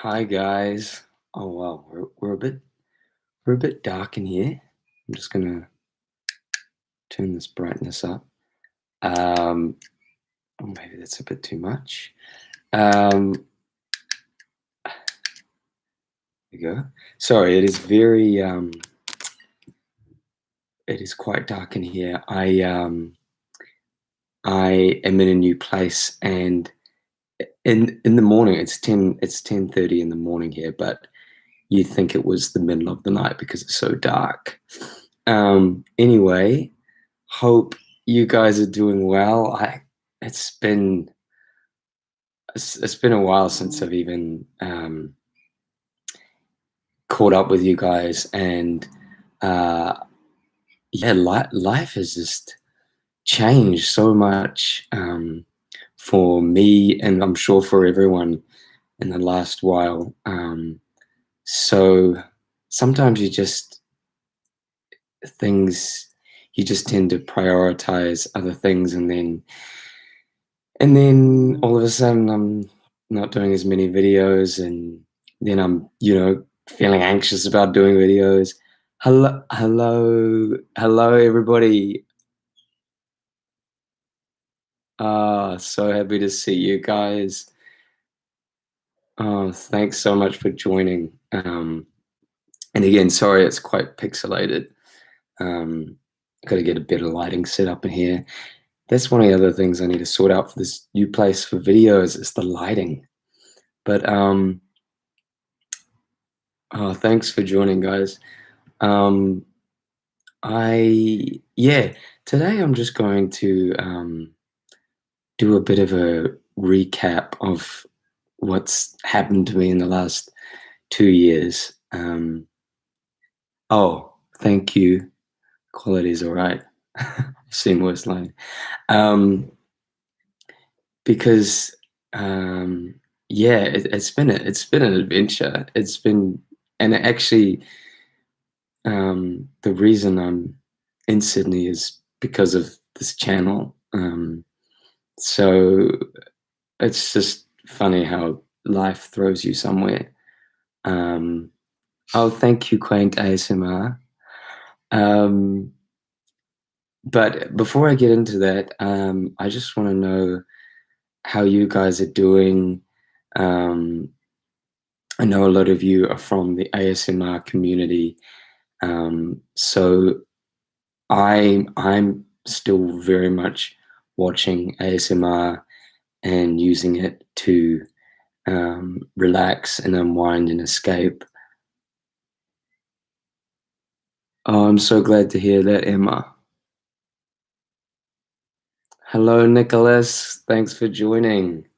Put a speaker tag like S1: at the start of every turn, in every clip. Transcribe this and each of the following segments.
S1: Hi guys. Oh wow, we're a bit dark in here. I'm just gonna turn this brightness up. Um, oh, maybe that's a bit too much. Um, there you go. Sorry, it is quite dark in here. I am in a new place, and in the morning it's 10:30 in the morning here, but you think it was the middle of the night because it's so dark. Anyway, hope you guys are doing well. It's been a while since I've even caught up with you guys, and uh, yeah, life has just changed so much for me, and I'm sure for everyone in the last while. So sometimes things you just tend to prioritize other things, and then all of a sudden I'm not doing as many videos, and then I'm feeling anxious about doing videos. Hello everybody. So happy to see you guys. Oh, thanks so much for joining. And again, sorry it's quite pixelated. um Got to get a better lighting set up in here. That's one of the other things I need to sort out for this new place for videos is the lighting. But oh, thanks for joining, guys. Um, yeah, today I'm just going to do a bit of a recap of what's happened to me in the last 2 years. Oh, thank you. Quality's all right. I've seen worse lighting. Um, because yeah, it's been an adventure. And actually, the reason I'm in Sydney is because of this channel. So it's just funny how life throws you somewhere. Um, oh, thank you, Quaint ASMR. Um, but before I get into that, I just want to know how you guys are doing. Um, I know a lot of you are from the ASMR community, so I'm still very much watching ASMR and using it to relax and unwind and escape. Oh, I'm so glad to hear that, Emma. Hello, Nicholas. Thanks for joining.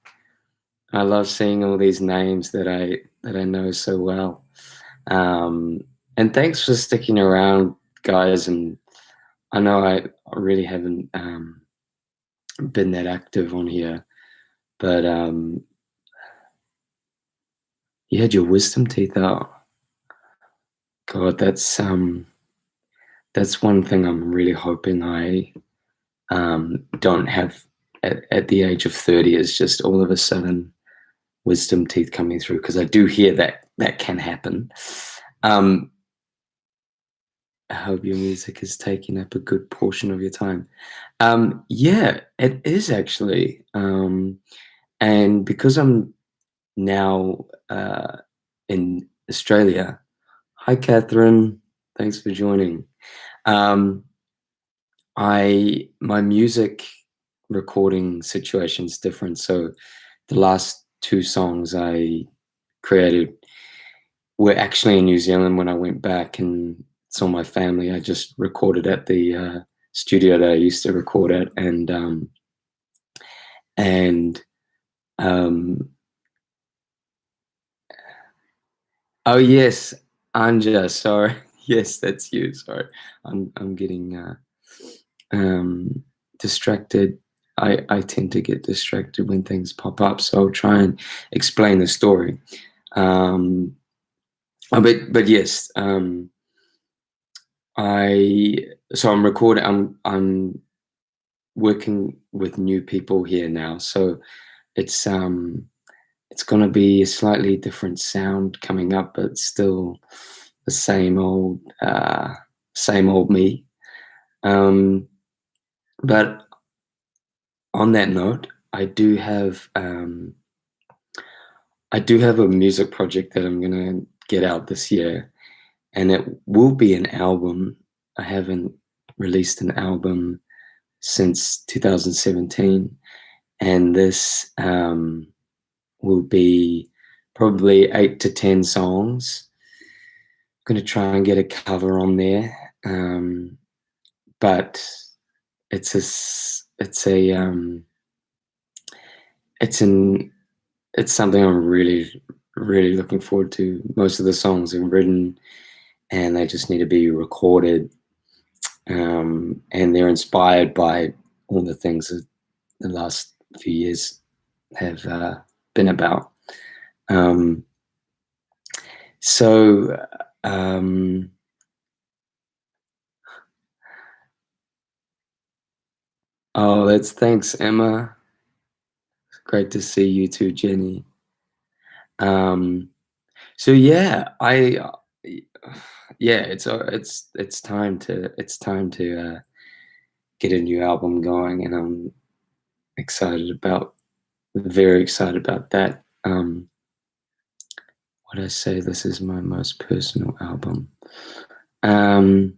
S1: I love seeing all these names that I know so well. Um, and thanks for sticking around, guys. And I know I really haven't been that active on here, but you had your wisdom teeth out. God, that's one thing I'm really hoping I don't have at the age of 30 is just all of a sudden wisdom teeth coming through, because I do hear that that can happen. Um, I hope your music is taking up a good portion of your time. Yeah, it is actually. And because I'm now in Australia, hi Catherine, thanks for joining. Um, my music recording situation is different. So the last two songs I created were actually in New Zealand when I went back and saw my family. I just recorded at the studio that I used to record at, and um, oh yes, Anja. Sorry, yes, that's you. Sorry, I'm getting um, distracted. I tend to get distracted when things pop up, so I'll try and explain the story. Um, but yes, I so I'm recording. I'm working with new people here now, so it's it's gonna be a slightly different sound coming up, but still the same old me. Um, but on that note, I do have a music project that I'm gonna get out this year, and it will be an album. I haven't released an album since 2017, and this will be probably 8 to 10 songs. I'm gonna try and get a cover on there, but it's a s- it's an it's something I'm really looking forward to. Most of the songs are written and they just need to be recorded, and they're inspired by all the things that the last few years have been about. Um, so, um, oh, that's thanks, Emma. Great to see you too, Jenny. Um, so yeah, yeah, it's time to get a new album going, and I'm excited about very excited about that. What I say, this is my most personal album. Um,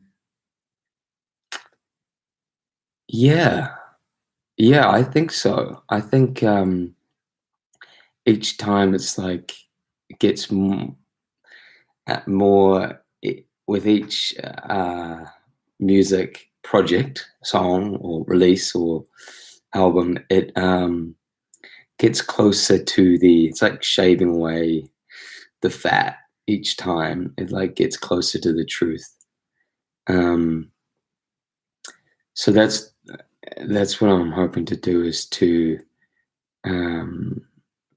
S1: yeah, yeah, I think so. I think each time it's like it gets more with each music project, song or release or album. It gets closer to the. It's like shaving away the fat each time. It like gets closer to the truth. Um, so that's what I'm hoping to do, is to um,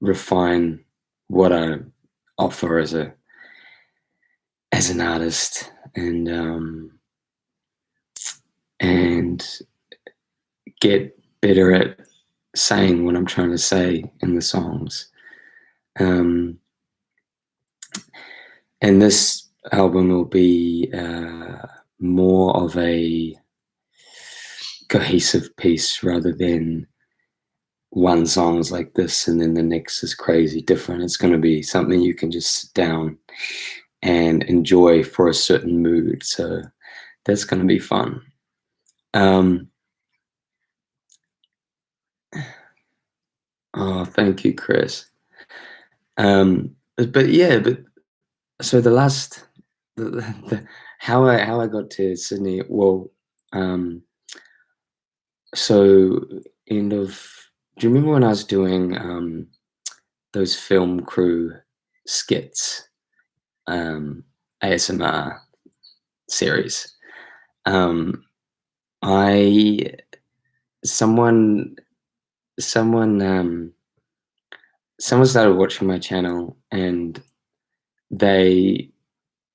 S1: refine what I offer as an artist, and get better at saying what I'm trying to say in the songs. Um, and this album will be more of a cohesive piece rather than one song's like this and then the next is crazy different. It's going to be something you can just sit down and enjoy for a certain mood. So that's going to be fun. Um, oh, thank you, Chris. But yeah, but so the how I got to Sydney. Well, um, so end of. Do you remember when I was doing those film crew skits, ASMR series? Um, I someone someone someone started watching my channel, and they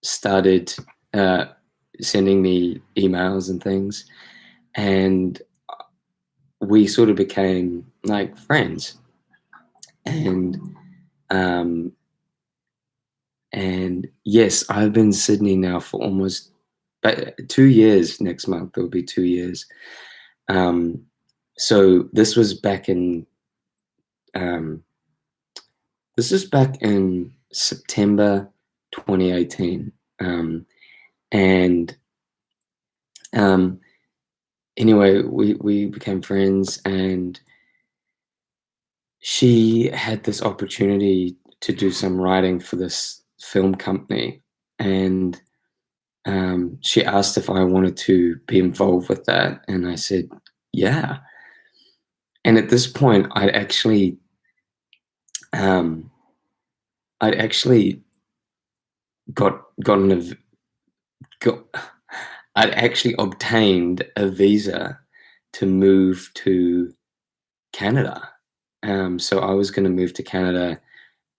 S1: started uh, sending me emails and things, and we sort of became like friends. And um, and yes, I've been in Sydney now for almost 2 years. Next month it'll be 2 years. Um, so um, this was back in September 2018, and um, anyway, we became friends, and she had this opportunity to do some writing for this film company, and she asked if I wanted to be involved with that, and I said, yeah. And at this point, um, I'd actually gotten got, I'd actually obtained a visa to move to Canada. So I was going to move to Canada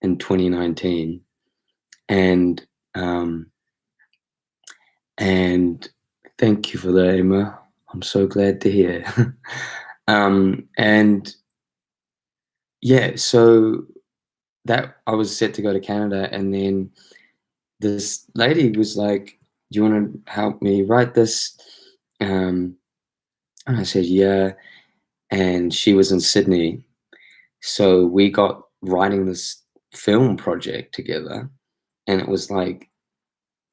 S1: in 2019, and um, and thank you for that, Emma. I'm so glad to hear. And yeah, so that I was set to go to Canada, and then this lady was like, "Do you want to help me write this?" And I said, "Yeah." And she was in Sydney, so we got writing this film project together, and it was like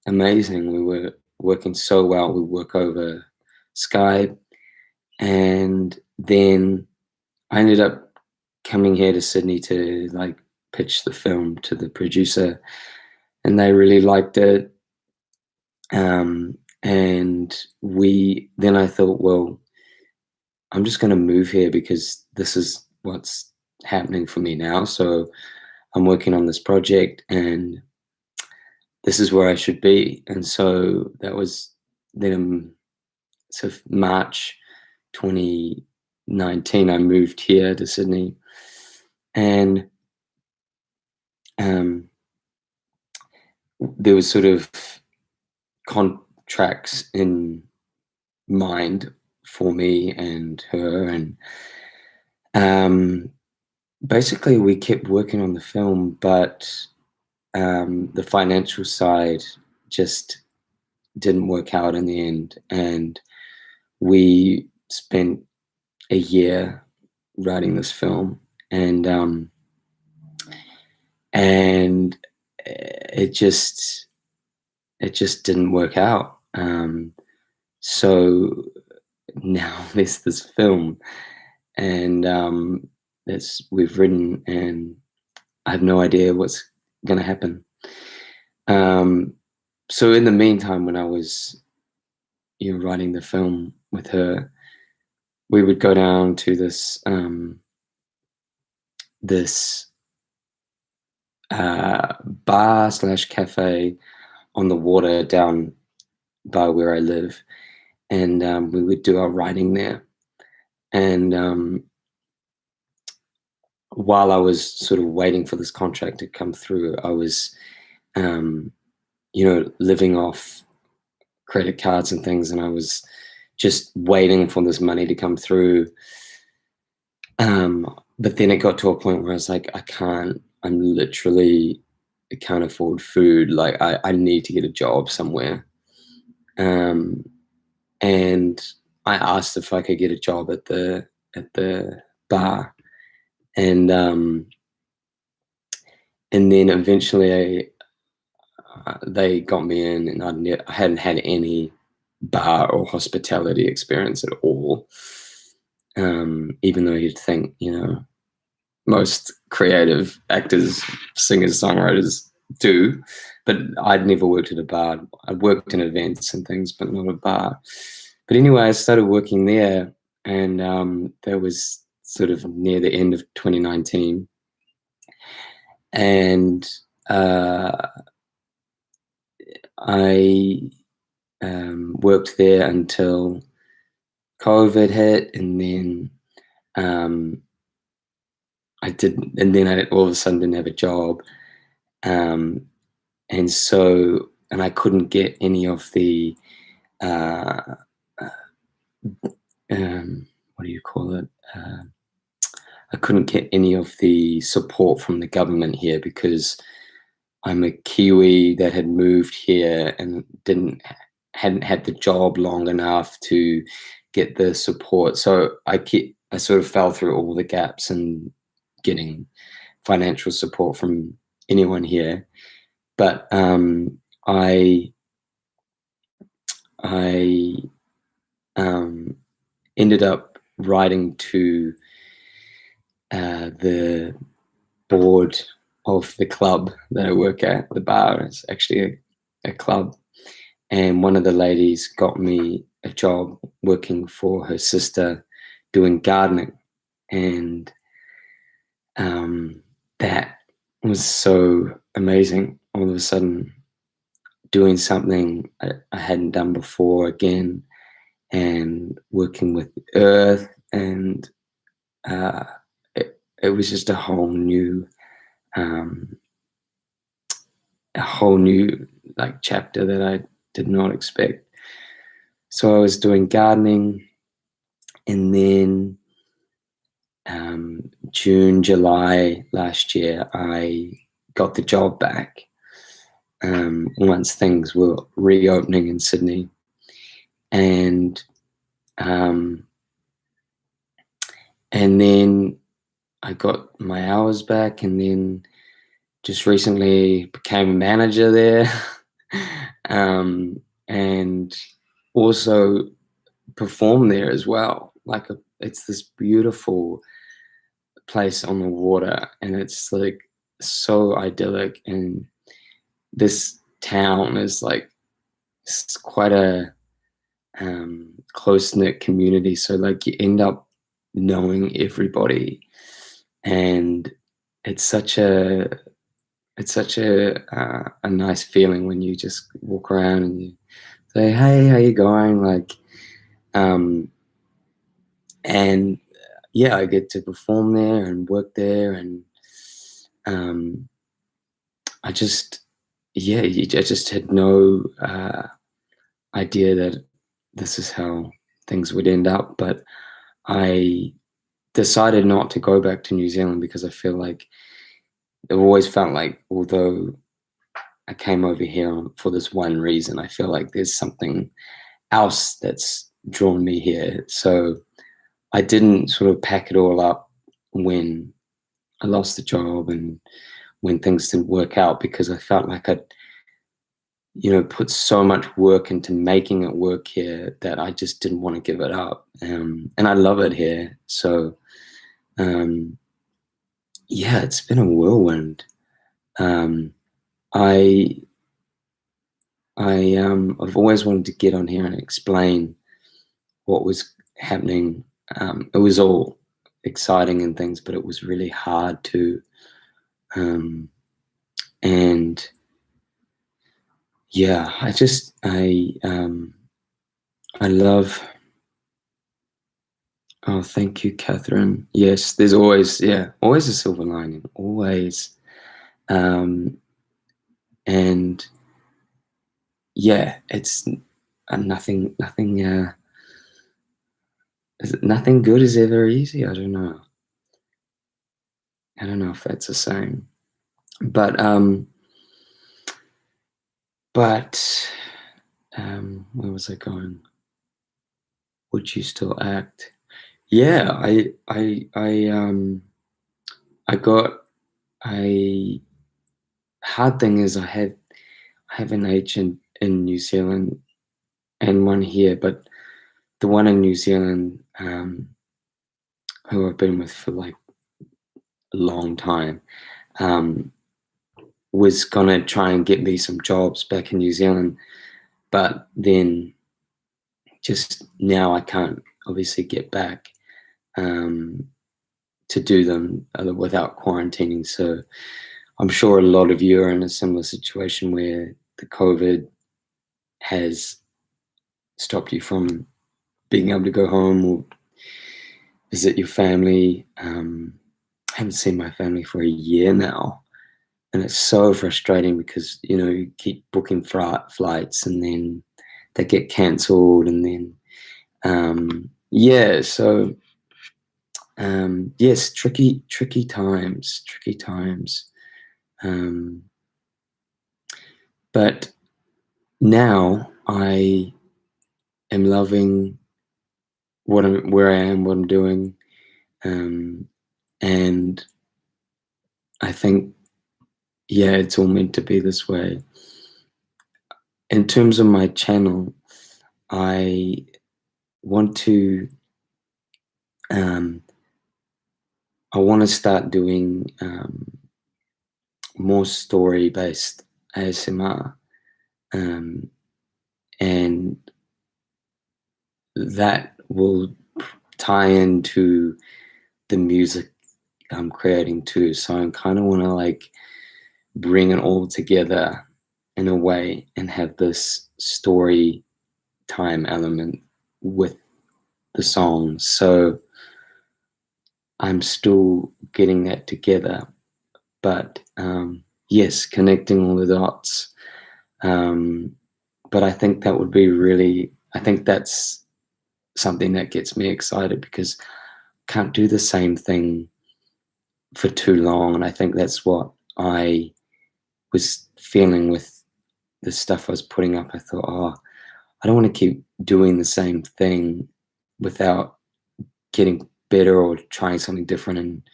S1: amazing. We were working so well. We work over Skype, and then I ended up coming here to Sydney to like pitch the film to the producer, and they really liked it. And then I thought, well, I'm just going to move here because this is what's happening for me now. So I'm working on this project, and this is where I should be. And so that was then, so March 2019, I moved here to Sydney, and um, there was sort of contracts in mind for me and her, and basically we kept working on the film, but the financial side just didn't work out in the end, and we spent a year writing this film, and it just didn't work out. So now there's this film, and that's we've written, and I have no idea what's going to happen. So in the meantime, when I was writing the film with her, we would go down to this bar slash cafe on the water down by where I live, and we would do our writing there. And while I was sort of waiting for this contract to come through, I was, living off credit cards and things, and I was just waiting for this money to come through. But then it got to a point where I was like, I can't afford food. Like I need to get a job somewhere. And I asked if I could get a job at the bar, and then eventually they got me in, and I hadn't had any bar or hospitality experience at all. Even though you'd think, most creative actors, singers, songwriters do, but I'd never worked at a bar. I'd worked in events and things, but not a bar. But anyway, I started working there, and that was sort of near the end of 2019. And I worked there until COVID hit, and then I all of a sudden didn't have a job, and I couldn't get any of the what do you call it? I couldn't get any of the support from the government here because I'm a Kiwi that had moved here and hadn't had the job long enough to get the support. So I sort of fell through all the gaps in getting financial support from anyone here. But I ended up writing to the board of the club that I work at. The bar is actually a club, and one of the ladies got me a job working for her sister doing gardening, and that was so amazing. All of a sudden, doing something I hadn't done before again, and working with the earth, and it was just a whole new like chapter that I did not expect. So I was doing gardening, and then June, July last year, I got the job back once things were reopening in Sydney. And then I got my hours back, and then just recently became a manager there. And also perform there as well. It's this beautiful place on the water, and it's like so idyllic. And this town is like, it's quite a close-knit community, so like you end up knowing everybody, and it's such a a nice feeling when you just walk around and you say, hey, how you going, like, and yeah, I get to perform there and work there, and I just I just had no idea that this is how things would end up. But I decided not to go back to New Zealand because I feel like I've always felt like, although I came over here for this one reason, I feel like there's something else that's drawn me here. So I didn't sort of pack it all up when I lost the job and when things didn't work out, because I felt like I'd, put so much work into making it work here that I just didn't want to give it up. And I love it here. So, yeah, it's been a whirlwind. I've always wanted to get on here and explain what was happening. It was all exciting and things, but it was really hard to. And yeah, I love. Oh, thank you, Catherine. Yes, there's always a silver lining, always. And yeah, it's nothing good is ever easy. I don't know if that's a saying, but where was I going? Would you still act? Yeah, I got a hard thing is I have an agent in New Zealand and one here, but the one in New Zealand, who I've been with for like a long time, was gonna try and get me some jobs back in New Zealand, but then just now I can't obviously get back to do them without quarantining. So I'm sure a lot of you are in a similar situation where the COVID has stopped you from being able to go home or visit your family. I haven't seen my family for a year now, and it's so frustrating because you keep booking flights and then they get cancelled, and then so yes, tricky times, but now I am loving where I am, what I'm doing, and I think, yeah, it's all meant to be this way. In terms of my channel, I want to start doing more story-based ASMR, and that will tie into the music I'm creating too. So I kind of want to like bring it all together in a way and have this story time element with the songs. So I'm still getting that together, but yes, connecting all the dots. But I think that would be I think that's something that gets me excited, because can't do the same thing for too long. And I think that's what I was feeling with the stuff I was putting up. I thought, oh, I don't want to keep doing the same thing without getting better or trying something different.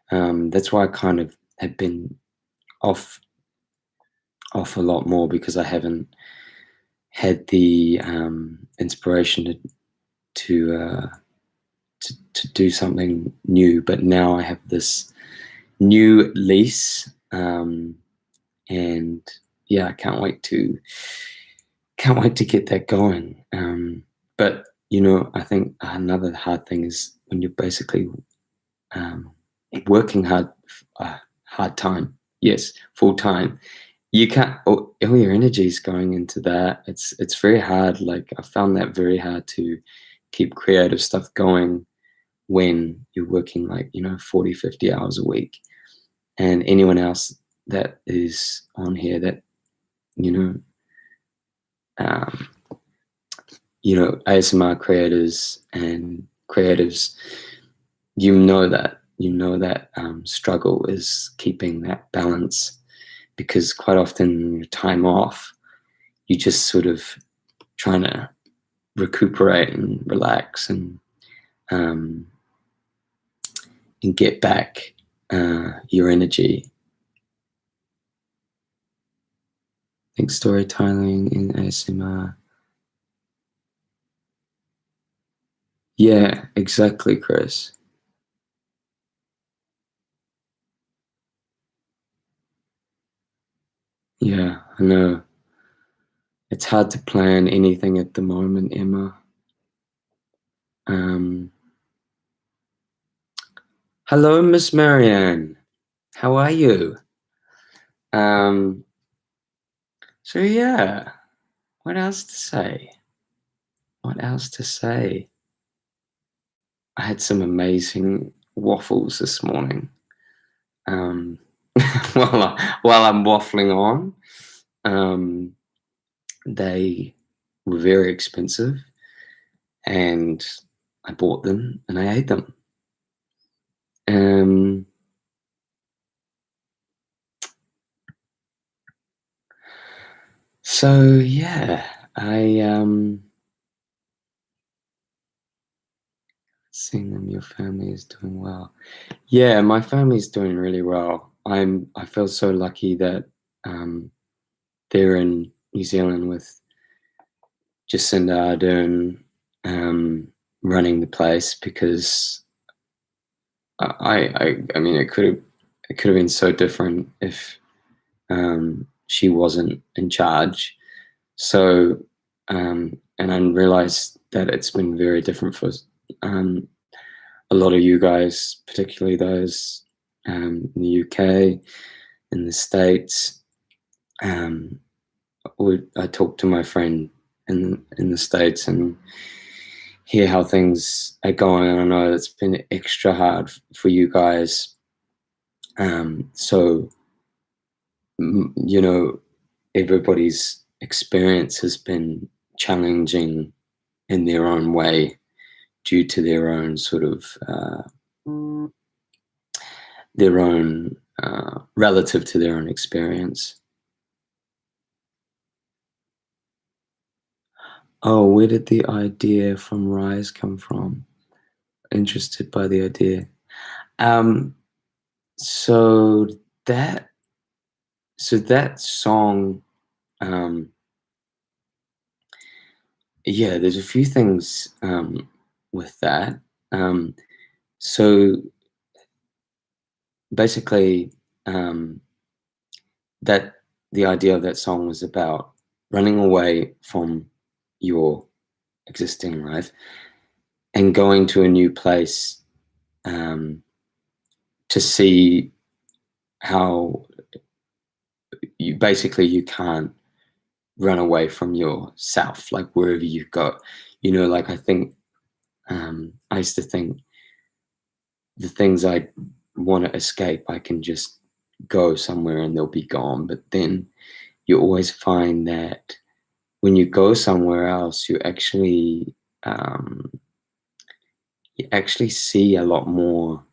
S1: And that's why I kind of have been off a lot more, because I haven't had the inspiration to do something new. But now I have this new lease, and yeah, I can't wait to get that going. But I think another hard thing is when you're basically working hard time, yes, full time. You can't. All your energy is going into that. It's very hard. Like, I found that very hard to keep creative stuff going when you're working, like, 40, 50 hours a week. And anyone else that is on here that you know um, ASMR creators and creatives, that struggle is keeping that balance, because quite often your time off, you just sort of trying to recuperate and relax um, and get back your energy. I think storytelling in ASMR. Yeah, exactly, Chris. Yeah, I know. It's hard to plan anything at the moment, Emma. Um, Hello, Miss Marianne. How are you? Um, so yeah, what else to say? What else to say? I had some amazing waffles this morning. Um, while I'm waffling on, um, they were very expensive, and I bought them and I ate them. Um, so yeah, I seeing them. Your family is doing well. Yeah, my family's doing really well. I feel so lucky that um, they're in New Zealand with Jacinda Ardern running the place, because I mean, it could have been so different if she wasn't in charge. So and I realized that it's been very different for um, a lot of you guys, particularly those in the UK, in the States. Um, I talked to my friend in the States and hear how things are going. And I know it's been extra hard for you guys. So, everybody's experience has been challenging in their own way, due to their own sort of relative to their own experience. Oh, where did the idea from Rise come from? Interested by the idea. Um, so that that song, um, yeah, there's a few things with that. So basically, that the idea of that song was about running away from your existing life and going to a new place, um, to see how you can't run away from yourself, like wherever you go. Like, I think I used to think the things I want to escape, I can just go somewhere and they'll be gone. But then you always find that when you go somewhere else, you actually you actually see a lot more.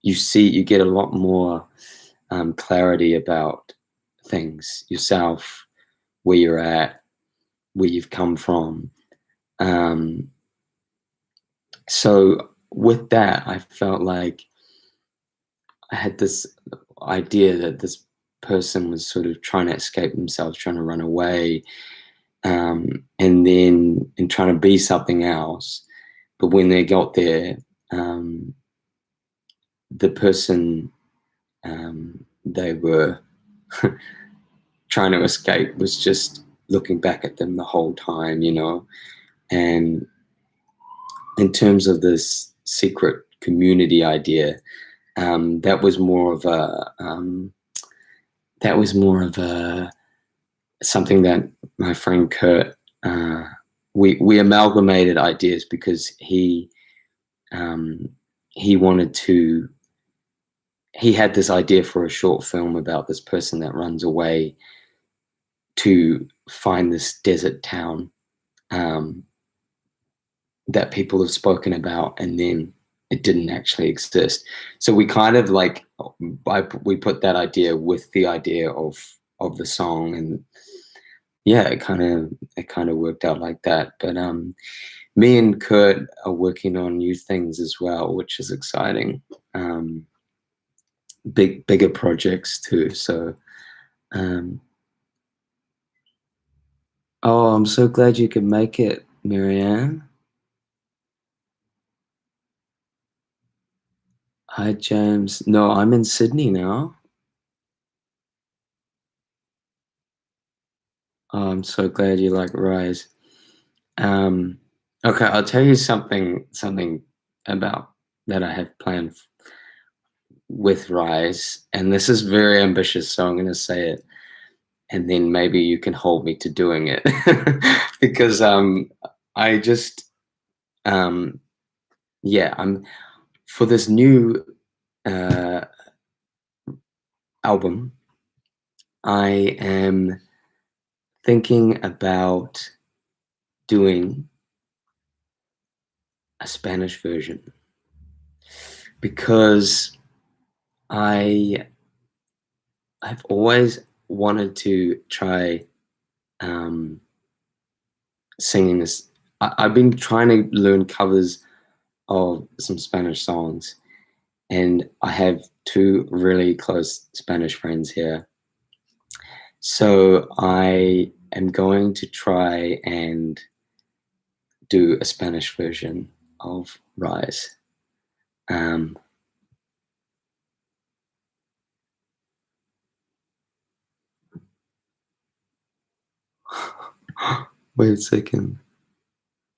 S1: You get a lot more clarity about things yourself, where you're at, where you've come from. Um, so with that, I felt like I had this idea that this person was sort of trying to escape themselves, trying to run away, and trying to be something else. But when they got there, um, the person they were trying to escape was just looking back at them the whole time, you know. And in terms of this secret community idea, that was more of a something that my friend Kurt, we amalgamated ideas because um, he wanted to he had this idea for a short film about this person that runs away to find this desert town, um, that people have spoken about, and then it didn't actually exist. So we kind of like we put that idea with the idea of the song, and yeah, it kind of worked out like that. But me and Kurt are working on new things as well, which is exciting. Um, bigger projects too. So um, oh, I'm so glad you could make it, Marianne. Hi, James. No, I'm in Sydney now. Oh, I'm so glad you like Rise. Um, okay, I'll tell you something about that I have planned with Rise, and this is very ambitious, so I'm going to say it, and then maybe you can hold me to doing it because I just um, yeah, I'm for this new uh, album. I am thinking about doing a Spanish version because I I've always wanted to try um, singing this. I've been trying to learn covers of some Spanish songs, and I have two really close Spanish friends here. So I am going to try and do a Spanish version of Rise. Um, Wait a second.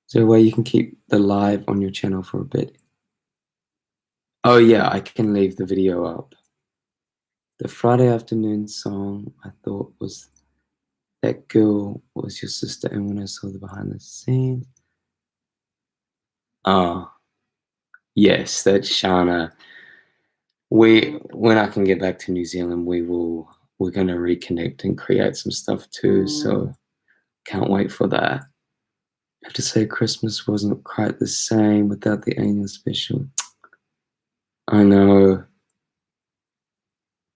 S1: Is there a way you can keep the live on your channel for a bit? Oh yeah, I can leave the video up. The Friday afternoon song I thought was That Girl Was Your Sister, and when I saw the behind the scenes. Oh, yes, that's Shana. When I can get back to New Zealand, we're gonna reconnect and create some stuff too, so can't wait for that. I have to say Christmas wasn't quite the same without the annual special. I know,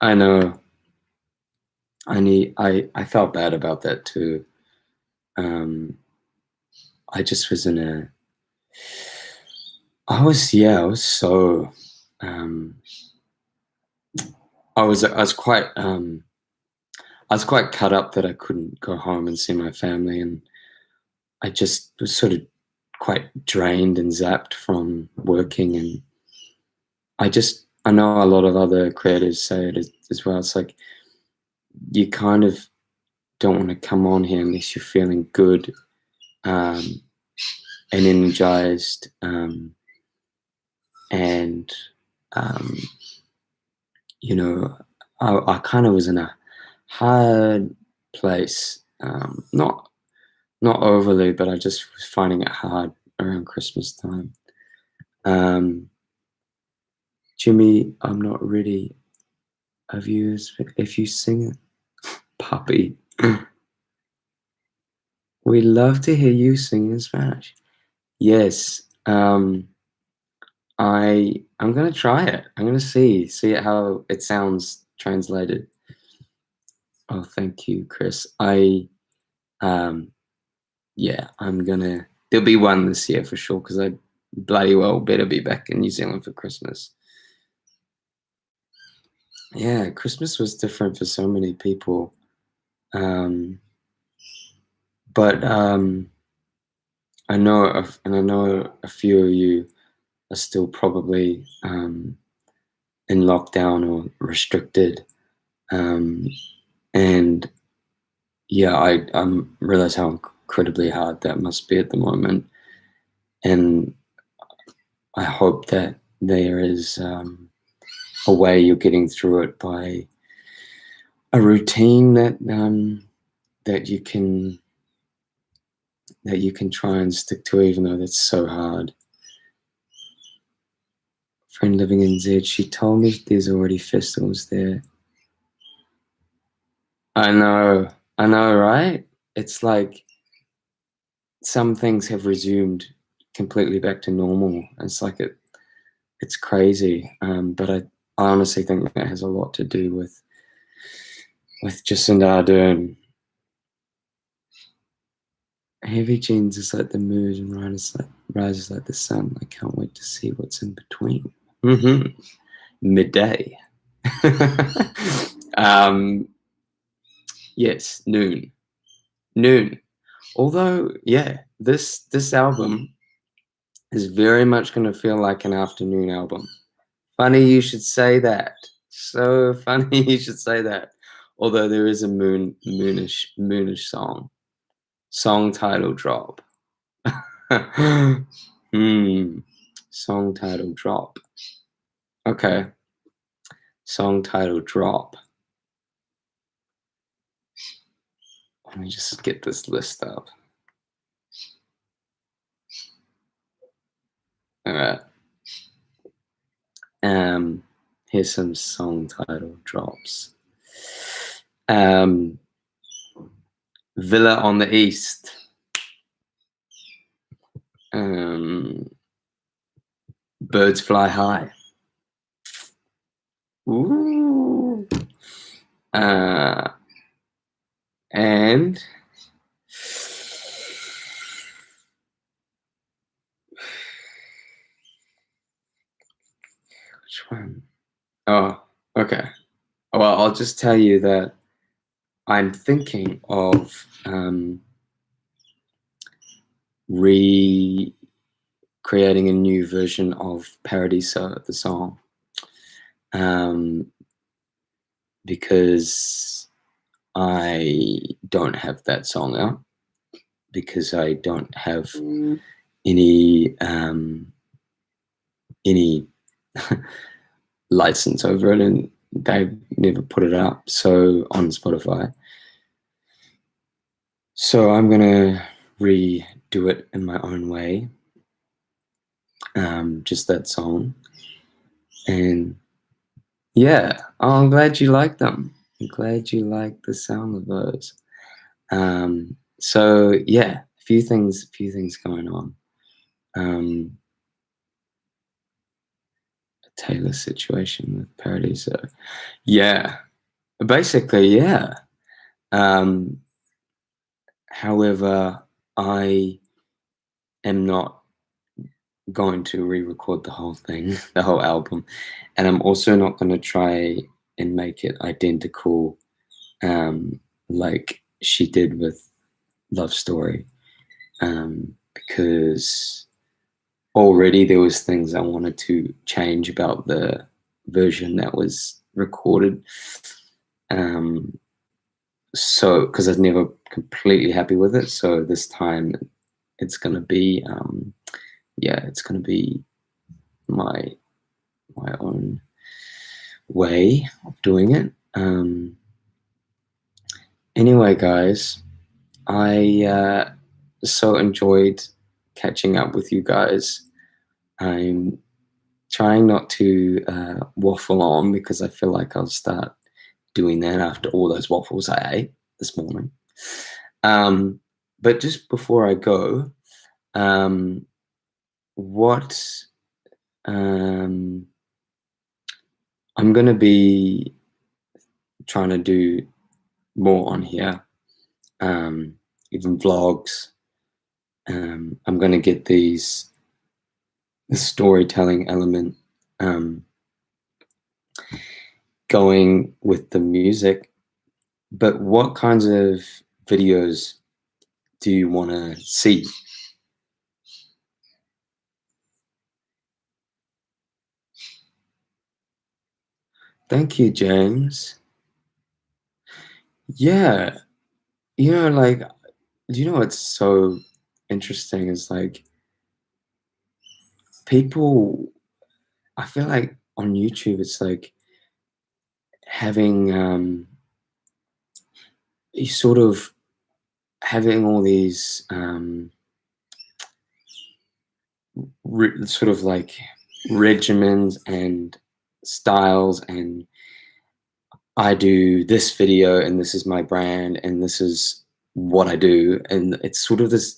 S1: I know. I felt bad about that too. Um, I just was in a I was so um I was quite cut up that I couldn't go home and see my family, and I just was sort of quite drained and zapped from working, and I know a lot of other creatives say it as well. It's like you kind of don't want to come on here unless you're feeling good, um, and energized, and um, you know, I kind of was in a hard place. Not overly, but I just was finding it hard around Christmas time. Um, Jimmy, I'm not ready. Have you? If you sing it, puppy, we love to hear you sing in Spanish. Yes. I'm gonna try it. I'm gonna see how it sounds translated. Oh, thank you, Chris. Um yeah, there'll be one this year for sure because I bloody well better be back in New Zealand for Christmas. Yeah, Christmas was different for so many people. Um, but I know a few of you are still probably in lockdown or restricted. And yeah, I realize how incredibly hard that must be at the moment. And I hope that there is a way you're getting through it by a routine that you can try and stick to, even though that's so hard. Friend living in Z, she told me there's already festivals there. I know, right? It's like some things have resumed completely back to normal. It's like it's crazy. But I honestly think that has a lot to do with Jacinda Ardern. Heavy Jeans is like the mood and rises like the sun. I can't wait to see what's in between. Midday. Yes, noon. Although, yeah, this album is very much going to feel like an afternoon album. Funny you should say that. So funny you should say that. Although there is a moonish song title drop. Song title drop. Okay. Song title drop. Let me just get this list up. All right. Here's some song title drops. Villa on the East. Birds Fly High. Ooh. And which one? Oh, okay. Well, I'll just tell you that I'm thinking of recreating a new version of Paradiso, the song, because I don't have that song out, because I don't have any license over it, and they never put it up so on Spotify. So I'm gonna redo it in my own way, just that song. And yeah, I'm glad you like them. I'm glad you like the sound of those. So yeah, a few things going on. A Taylor situation with Paradiso. Yeah, basically, yeah. However, I am not going to re-record the whole thing, the whole album, and I'm also not going to try and make it identical, like she did with Love Story, because already there was things I wanted to change about the version that was recorded. So because I was never completely happy with it, so this time it's gonna be it's gonna be my own way of doing it. Anyway, guys, I so enjoyed catching up with you guys. I'm trying not to waffle on, because I feel like I'll start doing that after all those waffles I ate this morning. But just before I go, what I'm going to be trying to do more on here, even vlogs. I'm going to get the storytelling element going with the music. But what kinds of videos do you want to see? Thank you, James. Yeah, like, what's so interesting is like people, I feel like on YouTube, it's like having, you sort of having all these sort of like regimens and styles, and I do this video and this is my brand and this is what I do, and it's sort of this.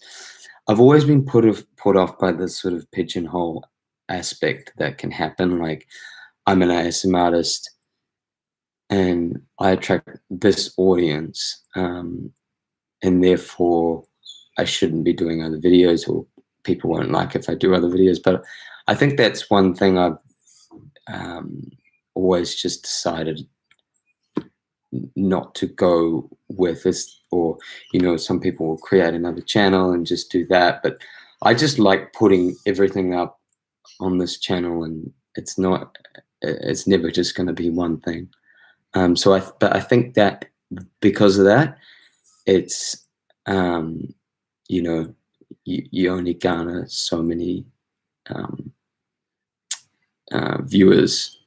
S1: I've always been put off by this sort of pigeonhole aspect that can happen. Like, I'm an ASM artist and I attract this audience, and therefore I shouldn't be doing other videos, or people won't like if I do other videos. But I think that's one thing I've always just decided not to go with this, or some people will create another channel and just do that, but I just like putting everything up on this channel, and it's never just going to be one thing. But I think that because of that, it's you only garner so many viewers.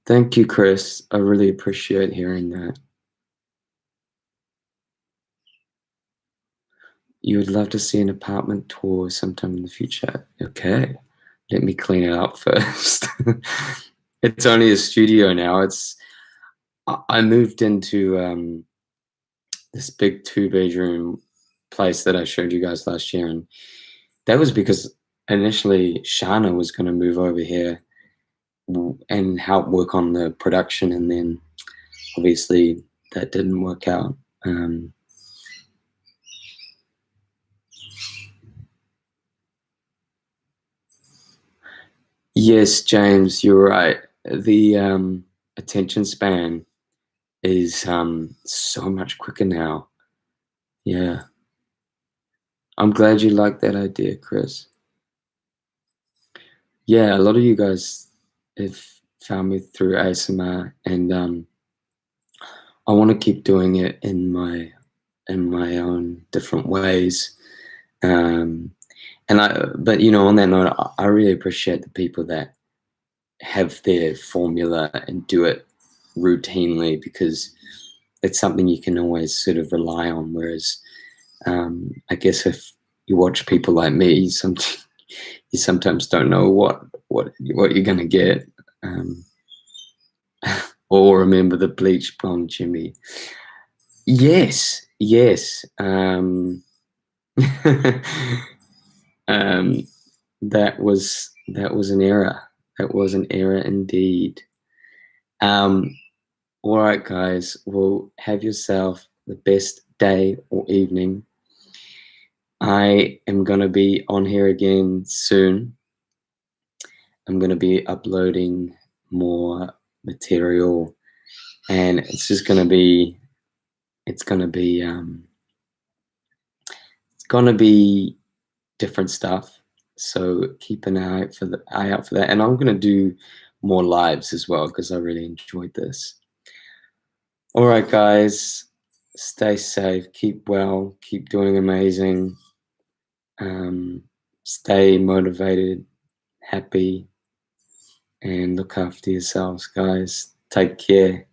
S1: Thank you, Chris. I really appreciate hearing that. You would love to see an apartment tour sometime in the future. Okay, let me clean it up first. It's only a studio now. I moved into this big 2-bedroom place that I showed you guys last year, and that was because initially Shana was going to move over here and help work on the production, and then obviously that didn't work out. Yes, James, you're right. The attention span is so much quicker now. Yeah. I'm glad you like that idea, Chris. Yeah, a lot of you guys have found me through ASMR, and I want to keep doing it in my own different ways. But on that note, I really appreciate the people that have their formula and do it routinely, because it's something you can always sort of rely on. Whereas I guess if you watch people like me, you sometimes don't know what you're gonna get, or remember the bleach blonde Jimmy. Yes. That was an error. That was an error indeed. All right, guys. Well, have yourself the best day or evening. I am going to be on here again soon. I'm going to be uploading more material, and it's just going to be, it's going to be different stuff. So keep an eye out for that. And I'm going to do more lives as well, because I really enjoyed this. All right, guys, stay safe, keep well, keep doing amazing. Stay motivated, happy, and look after yourselves, guys. Take care.